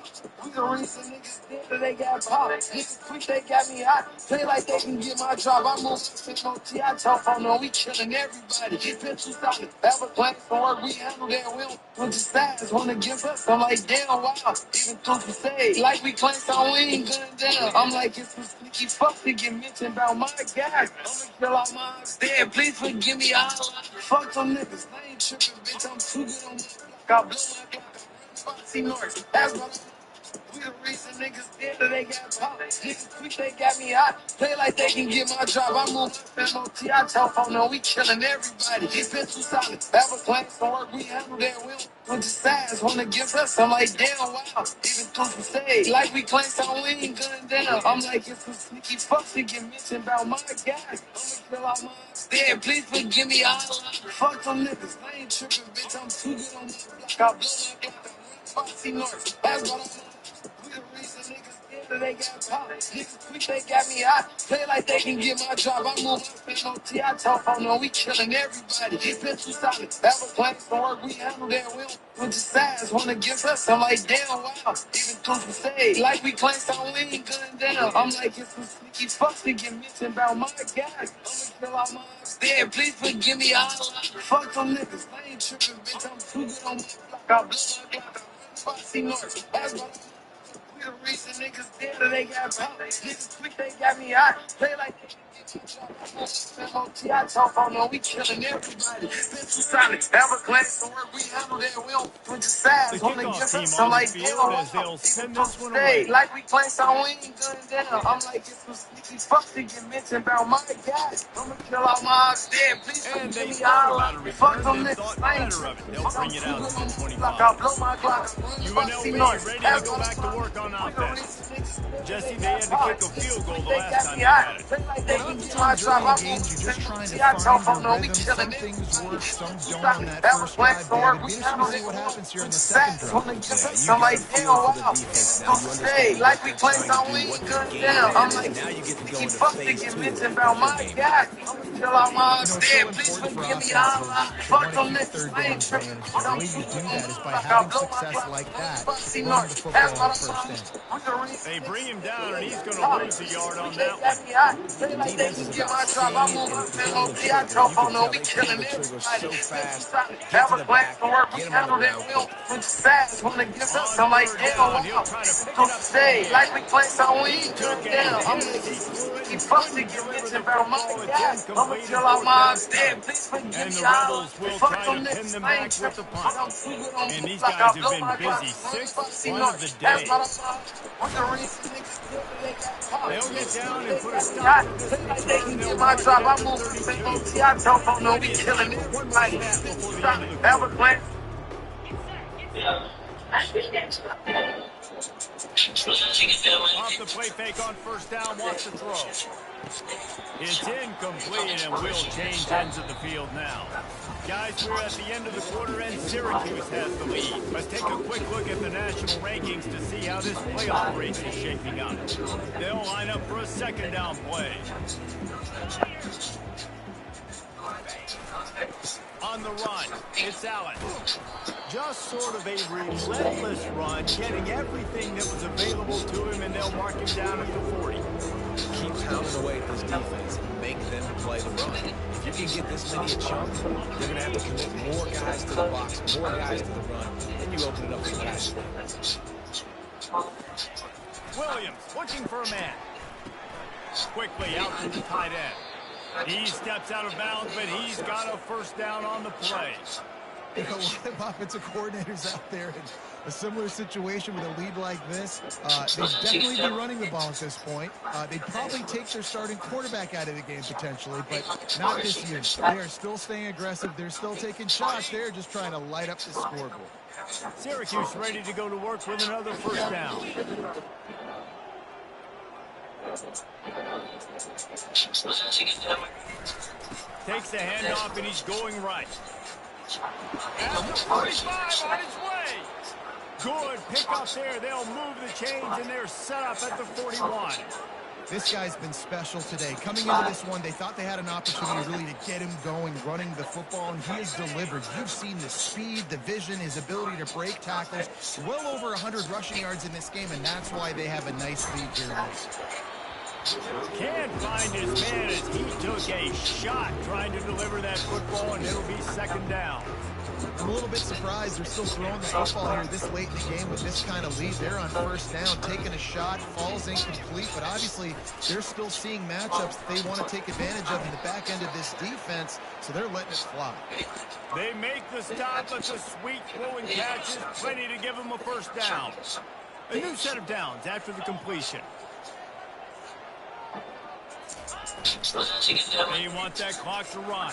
We the reason niggas dead, they got power. Niggas tweet, they got me hot. Play like they can get my job. I move to MOT. I telephone, no, we killing everybody. Been too solid. Have a plan for work, we handle that. We don't put the size. When it gets us, I'm like, damn, wow. Even two for say, like we claim some, we ain't gunning down. I'm like, it's some sneaky fuck to get mentioned about my guys. I'ma kill all my ops dead. Please forgive me all. Fuck them niggas. I ain't tripping, bitch. I'm too good on my block. I blow my block. Bossy North. That's what I'm. We the reason niggas dead, they got power. Niggas tweet, they got me hot. Play like they can get my job. I move up MOT. I telephone, no, we killing everybody. Been too solid. Have a plan for work, we handle that. We don't put the size. When it gets us, I'm like, damn, wow. Even two for say, like we claim some, we ain't gunning down. I'm like, it's some sneaky fucks to get mentioned about my guys. I'ma kill all my ops dead. Please forgive me all. Fuck them niggas. I ain't tripping, bitch. I'm too good on my block. I blow my block. I run Bossy North. That's what I'm. We the reason niggas dead, they got power. Niggas tweet, they got me hot. Play like they can get my job. I move up MOT. I telephone, no, we killing everybody. Been too solid. Have a plan for work, we handle that. We don't put the size. When it gets us, I'm like, damn, wow. Even two for say, like we claim some, we ain't gunning down. I'm like, it's some sneaky fucks to get mentioned about my guys. I'ma kill all my ops dead. Please forgive me all. Fuck them niggas. I ain't tripping, bitch. I'm too good on my block. I blow my block. I run Bossy North. That's what I'm. We the reason niggas dead, they got power. Niggas tweet, they got me hot. Play like they can get MOTI telephone, no, we killing everybody. Been too solid, Everglades, the work we handle there, we don't switch sides.
The
Wanna give
kickoff team
us some
on the
like
field
damn,
as
wow.
they'll send
People
this one
stay
away.
like we playing some, we ain't gunning down. I'm like, it's some sneaky fucks to get mentioned about my guys. I'ma kill all my odds dead, please
And they
forgive me
thought
all
about a
out.
return,
Fuck them
then
niggas,
thought
I ain't
better of it.
tripping.
They'll bring it out to the 25.
I'll blow my clock,
UNLV ready to go back to work on offense. Jesse, they had to kick a field goal the last time they had it.
Oftentimes early in games, you're just trying to find your rhythm. Some things work, some don't on that first drive, David. Be interested to see what happens here in the second drive.
Yeah, you got a feel for the defense now. You understand what they're trying to do, what their game plan is. Now you get to go into phase 2 of your game.
You know, it's so important for offenses to want to keep third downs manageable. The way you do that is by having success like that, running the football on first down.
They bring him down, and he's going to lose a yard on that one.
The defense is about seeing and pulling the trigger. You can tell they pull the trigger so fast. Get to the back, get him on the ground quick.
On third down, he'll try to pick it up from
like we play some, we
He
ain't
took
gunning
a
down. I'm
hit
like,
as he threw it
he
and
fucks to
couldn't
get
deliver
mentioned
the
about my
football. It's
guys. I'ma
incomplete
kill
and
all
fourth
my
down
odds dead,
and
please forgive
And
me
the
all.
Rebels will
Fuck
try
them
to pin
niggas,
them
I
back
ain't
with the
tripping.
punt.
I'm too good on
And these
block,
guys
I'll
have
blow
been
my clock.
busy. Sixth
Fussy
punt of
North,
the
that's
day.
what I'm saying. With the reason niggas feel that they got caught.
They'll get down and put a stop to this return. They'll mark it at the 32. Plenty of time for one more snap before the end of the quarter. Off the play fake on first down, wants to throw. It's incomplete, and we'll change ends of the field now. Guys, we're at the end of the quarter, and Syracuse has the lead. Let's take a quick look at the national rankings to see how this playoff race is shaping up. They'll line up for a second down play. On the run, it's Allen. Just sort of a relentless run, getting everything that was available to him, and they'll mark him down at the 40.
Keep pounding away at this defense and make them play the run. If you can get this many a chunk, you're going to have to commit more guys to the box, more guys to the run, then you open it up for the pass.
Williams looking for a man. Quickly out to the tight end. He steps out of bounds, but he's got a first down on the play.
You know, a lot of offensive coordinators out there in a similar situation with a lead like this, they'd definitely be running the ball at this point. They'd probably take their starting quarterback out of the game potentially, but not this year. They are still staying aggressive. They're still taking shots. They're just trying to light up the scoreboard.
Syracuse ready to go to work with another first down. Takes the handoff, and he's going right. At the 45 on his way. Good pick up there. They'll move the chains, and they're set up at the 41.
This guy's been special today. Coming into this one, they thought they had an opportunity really to get him going, running the football, and he has delivered. You've seen the speed, the vision, his ability to break tackles. Well over 100 rushing yards in this game, and that's why they have a nice lead here.
Can't find his man as he took a shot trying to deliver that football, and it'll be second down.
I'm a little bit surprised they're still throwing the football here this late in the game with this kind of lead. They're on first down, taking a shot, falls incomplete, but obviously they're still seeing matchups that they want to take advantage of in the back end of this defense, so they're letting it fly.
They make the stop, but the sweet throwing catch is plenty to give them a first down. A new set of downs after the completion. They want that clock to run.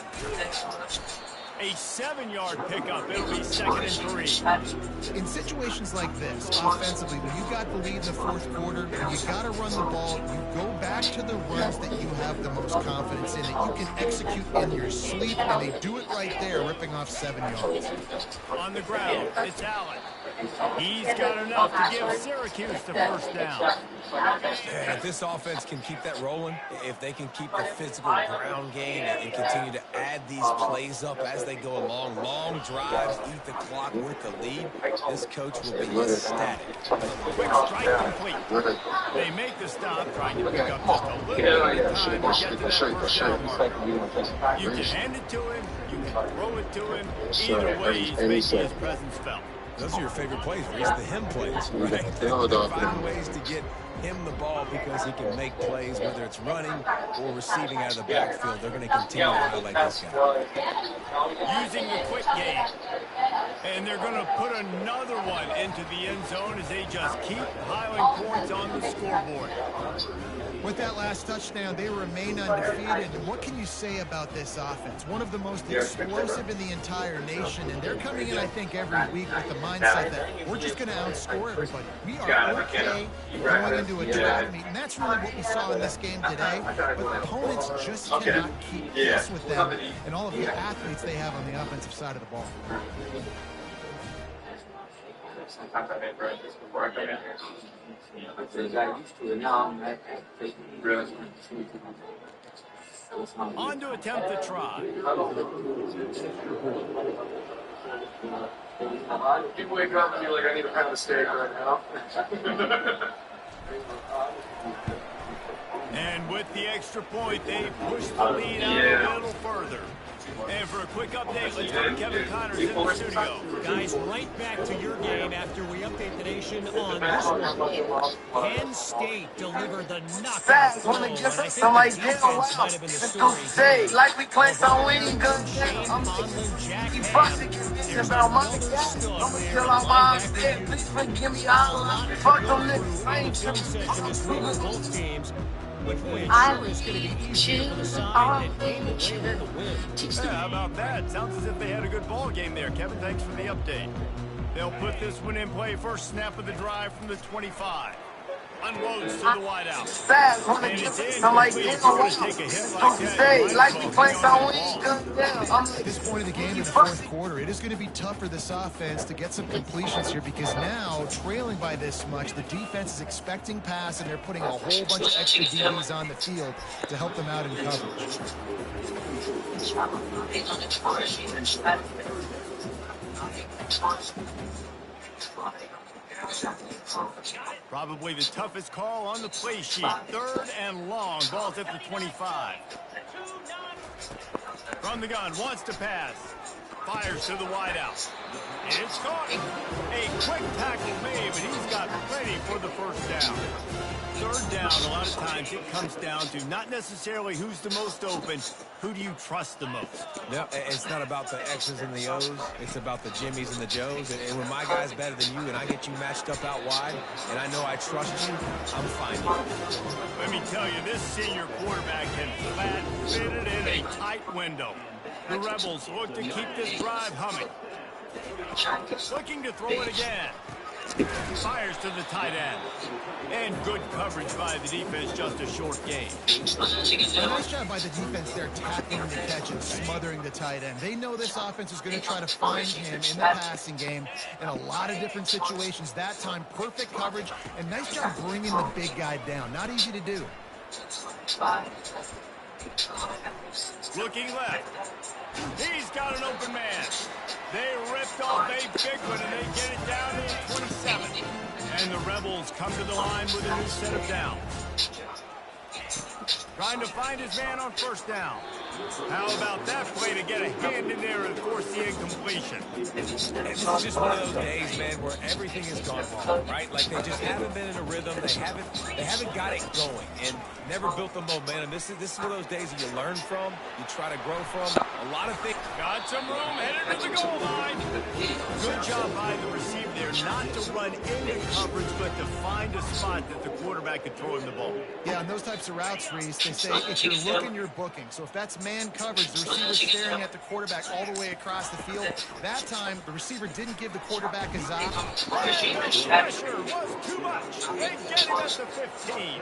A 7-yard pickup. It'll be second and 3.
In situations like this, offensively, when you got the lead in the fourth quarter, when you got to run the ball, you go back to the runs that you have the most confidence in, that you can execute in your sleep, and they do it right there, ripping off 7 yards.
On the ground, it's Allen. He's got enough to give Syracuse the first down.
Yeah, if this offense can keep that rolling, if they can keep the physical ground game and continue to add these plays up as they go along, long drives, eat the clock with the lead, this coach will be ecstatic.
Quick strike complete. They make the stop, trying to pick up just a little bit of time to get to that first down mark. You can hand it to him, you can throw it to him. Either way, he's making his presence felt.
Those are your favorite plays, Reese, the him plays, right? They're finding ways to get him the ball because he can make plays, whether it's running or receiving out of the backfield. They're going to continue to highlight this guy.
Using the quick game. And they're going to put another one into the end zone as they just keep piling points on the scoreboard.
With that last touchdown, they remain undefeated. And what can you say about this offense? One of the most explosive in the entire nation. And they're coming in, I think, every week with the mindset that we're just going to outscore everybody. We are okay going into a track meet. And that's really what we saw in this game today. But the opponents just cannot keep pace with them and all of the athletes they have on the offensive side of the ball.
Sometimes I make breakfast before I come in here. I got used to it now. Really?
On to attempt the try.
You wake up and you're like, I need a pound of steak right now.
And with the extra point, they push the lead out a little further. And for a quick update, let's go to Kevin Connors in the studio.
Guys, right back to your game after we update the nation on this one. Penn State delivered the knockout blow. And I think the defense might have been the story.
Like we claim some winning guns.
Shane Conlon, Jack
I'm
Please forgive me all. Fuck them niggas. I ain't tripping. Both teams. Which win sure is going to be easier for the side that came away with the win.
Yeah, how about that? Sounds as if they had a good ball game there. Kevin, thanks for the update. They'll put this one in play. First snap of the drive from the 25. Unloads to the wideout. And it's in. Like take a hit like that.
Like we play at this point of the game in the fourth quarter, it is going to be tough for this offense to get some completions here because now, trailing by this much, the defense is expecting pass and they're putting a whole bunch of extra DBs on the field to help them out in coverage.
Probably the toughest call on the play sheet. Third and long. Ball's at the 25. From the gun, wants to pass. Fires to the wideout. It's caught. A quick tackle made, but he's got plenty for the first down. Third down, a lot of times it comes down to not necessarily who's the most open, who do you trust the most?
No, it's not about the X's and the O's. It's about the Jimmies and the Joes. And when my guy's better than you and I get you matched up out wide, and I know I trust you, I'm fine.
Let me tell you, this senior quarterback can flat fit it in a tight window. The Rebels look to keep this drive humming. Looking to throw it again. Fires to the tight end. And good coverage by the defense, just a short game.
A nice job by the defense there, tackling the catch and smothering the tight end. They know this offense is going to try to find him in the passing game in a lot of different situations. That time, perfect coverage, and nice job bringing the big guy down. Not easy to do.
Looking left. He's got an open man. They ripped off a big one, and they get it down to 27. And the Rebels come to the line with a new set of downs. Trying to find his man on first down. How about that play to get a hand in there and force the incompletion?
This is just one of those days, man, where everything has gone wrong, right? Like they just haven't been in a rhythm. They haven't got it going and never built the momentum. This is one of those days that you learn from, you try to grow from. A lot of things.
Got some room, headed to the goal line. Good job by the receiver there, not to run into coverage, but to find a spot that the quarterback could throw him the ball.
Yeah, on those types of routes, Reese, they say if you're looking, you're booking. So if that's man coverage, the receiver's staring at the quarterback all the way across the field. That time, the receiver didn't give the quarterback a zap.
Pressure was too much. They get him at the 15.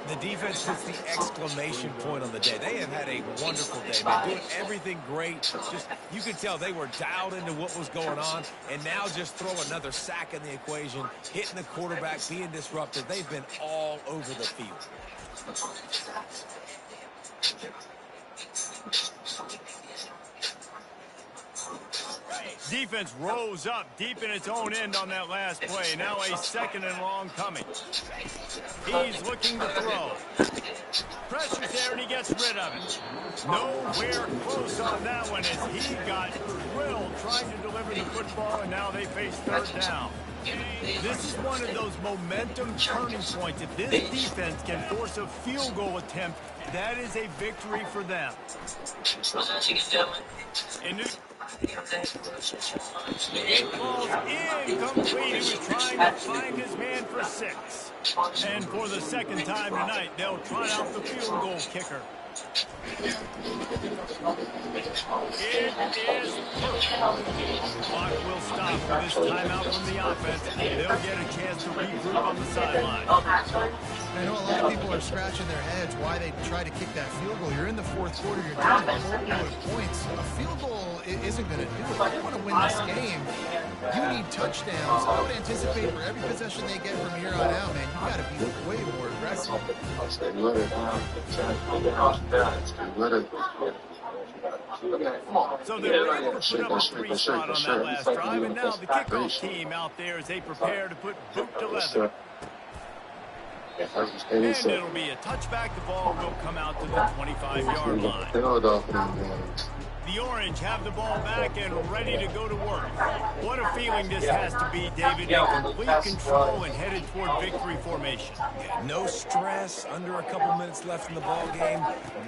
The defense puts the exclamation point on the day. They have had a wonderful day, man. Doing everything great. Just, you could tell they were dialed into what was going on, and now just throw another sack in the equation, hitting the quarterback, being disruptive. They've been all over the field.
defense rose up deep in its own end on that last play. Now a 2nd and long coming. He's looking to throw. Pressure's there, and he gets rid of it. Nowhere close on that one as he got drilled trying to deliver the football, and now they face 3rd down. This is one of those momentum turning points. If this defense can force a field goal attempt, that is a victory for them. It falls incomplete. He was trying to find his man for 6. And for the 2nd time tonight, they'll try out the field goal kicker. It is perfect. Clock will stop for this timeout from the offense. They'll get a chance to regroup on the sideline.
I know a lot of people are scratching their heads why they try to kick that field goal. You're in the 4th quarter. You're down by 4 points. A field goal isn't going to do it. If you want to win this game, you need touchdowns. I would anticipate for every possession they get from here on out, man, you got to be way more aggressive.
So they were able to put up a 3-shot on that last drive, and now the kickoff team out there as they prepare to put boot to leather. And it'll be a touchback. The ball will come out to the 25-yard line. The Orange have the ball back and ready to go to work. What a feeling this has to be, David. In complete control and headed toward victory formation.
Yeah, no stress, under a couple minutes left in the ball game.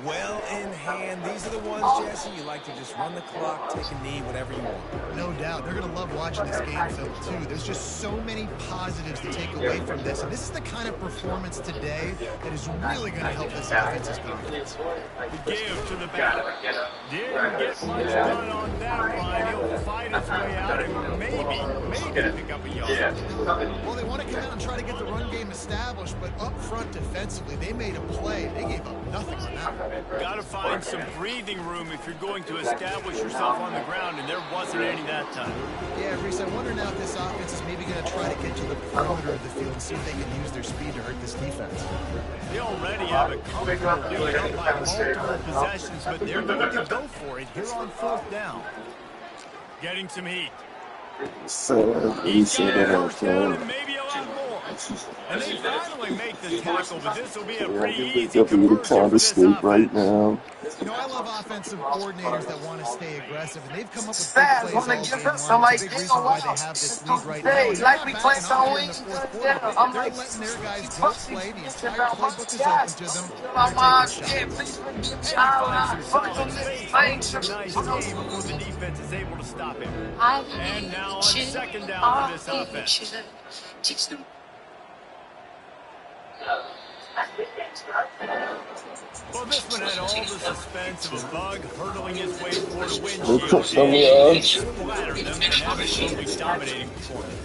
Well in hand. These are the ones, Jesse, you like to just run the clock, take a knee, whatever you want.
No doubt. They're going to love watching this game film, too. There's just so many positives to take away from this. And this is the kind of performance today that is really going to help this offense's confidence.
The give to the back. Didn't get much done on that line. He'll fight his way out and maybe pick up a yard.
Well, they want to come out and try to get the run game established, but up front defensively, they made a play. They gave up nothing on that one.
Got to find some breathing room if you're going to establish yourself on the ground, and there wasn't any that time.
Yeah, Reese, I wonder now if this offense is maybe going to try to get to the perimeter of the field and see if they can use their speed to hurt this defense.
They already have a comfortable lead up by multiple possessions, but they're going to go for it here on 4th down. Getting some heat. He's getting first down and maybe a lot more. And they finally make the tackle, but this will be a pretty easy conversion for this offense.
Right now.
You know, I love offensive coordinators that want to stay aggressive, and they've come up with big plays all game long. It's a big reason why they have this lead right now. And they're not backing out here in the 4th quarter. They're letting their guys go play. The entire playbook is open to them. They're taking
Nice game before the defense is able to stop him. And now on 2nd down for this offense. Well, this one had all the suspense of a bug hurtling its way toward a windshield. Splattered them and absolutely dominating performance.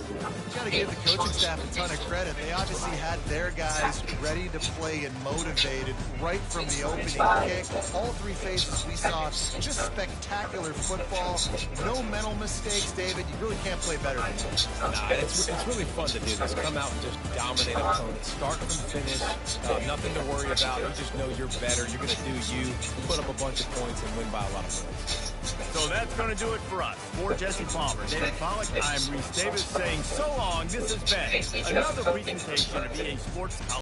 Got to give the coaching staff a ton of credit. They obviously had their guys ready to play and motivated right from the opening kick. All 3 phases we saw just spectacular football. No mental mistakes, David. You really can't play better than this.
Nah, it's really fun to do this. Come out and just dominate opponents. Start from finish. Nothing to worry about. You just know you're better. You're going to do you. Put up a bunch of points and win by a lot of points.
So that's going to do it for us. For Jesse Palmer, David Pollack, I'm Reese Davis saying so long. This has been another presentation of EA Sports.